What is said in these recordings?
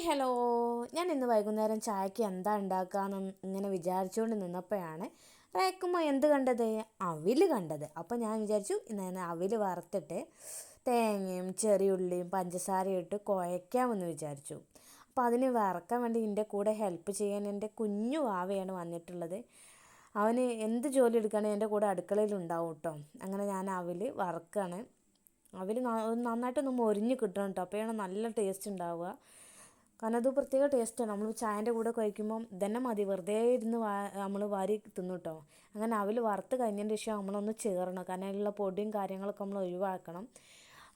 Hello. ഞാൻ ഇന്ന് വൈകുന്നേരം ചായക്ക് എന്താ ഉണ്ടാക്കാന്ന് ഇങ്ങനെ വിചാരിച്ചുകൊണ്ട് നിന്നപ്പോഴാണ് റേക്കുമ്പോൾ എന്ത് കണ്ടത്, അവിൽ കണ്ടത്. അപ്പോൾ ഞാൻ വിചാരിച്ചു ഇന്ന് അവിൽ വറുത്തിട്ട് തേങ്ങയും ചെറിയുള്ളിയും പഞ്ചസാരയും ഇട്ട് കുഴയ്ക്കാമെന്ന് വിചാരിച്ചു. അപ്പോൾ അതിന് വറക്കാൻ വേണ്ടി എൻ്റെ കൂടെ ഹെൽപ്പ് ചെയ്യാൻ എൻ്റെ കുഞ്ഞു വാവയാണ് വന്നിട്ടുള്ളത്. അവന് എന്ത് ജോലി എടുക്കുകയാണെങ്കിൽ എൻ്റെ കൂടെ അടുക്കളയിൽ ഉണ്ടാവും കേട്ടോ. അങ്ങനെ ഞാൻ അവിൽ വറക്കുകയാണ്. അവിൽ നന്നായിട്ടൊന്ന് മൊരിഞ്ഞ് കിട്ടണം കേട്ടോ, അപ്പോഴാണ് നല്ല ടേസ്റ്റ് ഉണ്ടാവുക. കാരണം അത് പ്രത്യേക ടേസ്റ്റാണ്. നമ്മൾ ചായൻ്റെ കൂടെ കഴിക്കുമ്പം ഇതന്നെ മതി, വെറുതെ ഇരുന്ന് നമ്മൾ വാരി തിന്നു കേട്ടോ. അങ്ങനെ അവിൽ വറുത്ത് കഴിഞ്ഞതിന് ശേഷം നമ്മളൊന്ന് ചേർക്കണം, കാരണം അതിലുള്ള പൊടിയും കാര്യങ്ങളൊക്കെ നമ്മൾ ഒഴിവാക്കണം.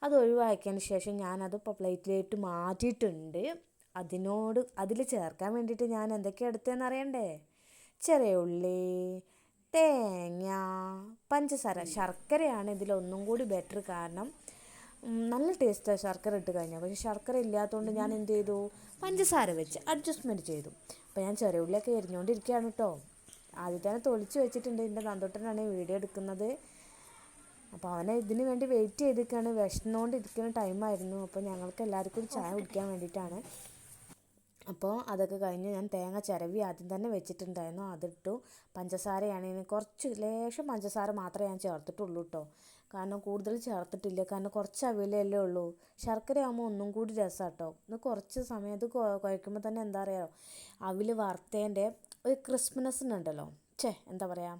അത് ഒഴിവാക്കിയതിന് ശേഷം ഞാനത് ഇപ്പോൾ പ്ലേറ്റിലേക്ക് മാറ്റിയിട്ടുണ്ട്. അതിൽ ചേർക്കാൻ വേണ്ടിയിട്ട് ഞാൻ എന്തൊക്കെയാണ് എടുത്തതെന്ന് അറിയണ്ടേ? ചെറിയ ഉള്ളി, തേങ്ങ, പഞ്ചസാര, ശർക്കരയാണ് ഇതിലൊന്നും കൂടി ബെറ്റർ. കാരണം നല്ല ടേസ്റ്റാണ് ശർക്കര ഇട്ട് കഴിഞ്ഞാൽ. പക്ഷേ ശർക്കര ഇല്ലാത്തതുകൊണ്ട് ഞാൻ എന്ത് ചെയ്തു, പഞ്ചസാര വെച്ച് അഡ്ജസ്റ്റ്മെൻറ്റ് ചെയ്തു. അപ്പോൾ ഞാൻ ചെറിയ ഉള്ളിയൊക്കെ എരിഞ്ഞുകൊണ്ടിരിക്കുകയാണ് കേട്ടോ. ആദ്യം തന്നെ തൊളിച്ച് വെച്ചിട്ടുണ്ട്. എൻ്റെ നന്ദോട്ടനാണ് വീഡിയോ എടുക്കുന്നത്. അപ്പോൾ അവനെ ഇതിന് വേണ്ടി വെയിറ്റ് ചെയ്തിരിക്കുകയാണ്. വിശന്നുകൊണ്ടിരിക്കുന്ന ടൈമായിരുന്നു. അപ്പോൾ ഞങ്ങൾക്ക് എല്ലാവർക്കും ഒരു ചായ കുടിക്കാൻ വേണ്ടിയിട്ടാണ്. അപ്പോൾ അതൊക്കെ കഴിഞ്ഞ് ഞാൻ തേങ്ങ ചിരവി ആദ്യം തന്നെ വെച്ചിട്ടുണ്ടായിരുന്നു, അതിട്ടു. പഞ്ചസാരയാണെങ്കിൽ കുറച്ച് ലേശം പഞ്ചസാര മാത്രമേ ഞാൻ ചേർത്തിട്ടുള്ളൂ കേട്ടോ. കാരണം കൂടുതൽ ചേർത്തിട്ടില്ല, കാരണം കുറച്ച് അവിലല്ലേ ഉള്ളൂ. ശർക്കര ആകുമ്പോൾ ഒന്നും കൂടി രസമാണ് കേട്ടോ. ഇത് കുറച്ച് സമയത്ത് കുഴക്കുമ്പോൾ തന്നെ എന്താ പറയുക, അവിൽ വറുത്തതിൻ്റെ ഒരു ക്രിസ്പിനെസ് ഉണ്ടല്ലോ, എന്താ പറയുക,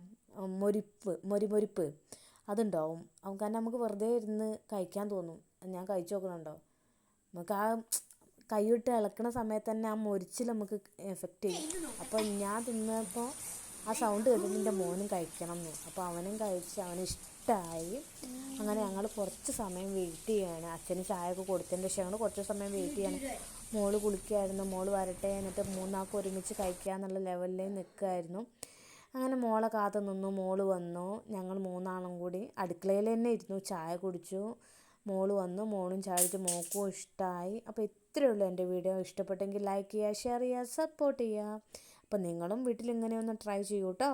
മൊരിപ്പ് അതുണ്ടാവും. കാരണം നമുക്ക് വെറുതെ ഇരുന്ന് കഴിക്കാൻ തോന്നും. ഞാൻ കഴിച്ച് നോക്കണുണ്ടോ, നമുക്ക് ആ കൈവിട്ട് ഇളക്കണ സമയത്ത് തന്നെ ആ മൊരിച്ചിൽ നമുക്ക് എഫക്റ്റ് ചെയ്യും. അപ്പോൾ ഞാൻ തിന്നപ്പോൾ ആ സൗണ്ട് കേട്ടിട്ട് എൻ്റെ മോനും കഴിക്കണം എന്ന്. അപ്പോൾ അവനും കഴിച്ച് അവന് ഇഷ്ടമായി. അങ്ങനെ ഞങ്ങൾ കുറച്ച് സമയം വെയിറ്റ് ചെയ്യുകയാണ്. അച്ഛന് ചായ ഒക്കെ കൊടുത്തതിൻ്റെ ശേഷം ഞങ്ങൾ കുറച്ച് സമയം വെയിറ്റ് ചെയ്യാണ്. മോള് കുളിക്കുകയായിരുന്നു, മോള് വരട്ടെ, എന്നിട്ട് മൂന്നാൾക്ക് ഒരുമിച്ച് കഴിക്കുക എന്നുള്ള ലെവലിൽ നിൽക്കുമായിരുന്നു. അങ്ങനെ മോളെ കാത്തു നിന്നു. മോള് വന്നു. ഞങ്ങൾ മൂന്നാളും കൂടി അടുക്കളയിൽ തന്നെ ഇരുന്നു, ചായ കുടിച്ചു. മോള് വന്നു, മോളും ചായ കുടിച്ചു. മോൾക്കും ഇഷ്ടമായി. അപ്പോൾ ഇത്രയേ ഉള്ളൂ എൻ്റെ വീഡിയോ. ഇഷ്ടപ്പെട്ടെങ്കിൽ ലൈക്ക് ചെയ്യുക, ഷെയർ ചെയ്യുക, സപ്പോർട്ട് ചെയ്യുക. അപ്പോൾ നിങ്ങളും വീട്ടിൽ ഇങ്ങനെ ഒന്ന് ട്രൈ ചെയ്യൂ കേട്ടോ.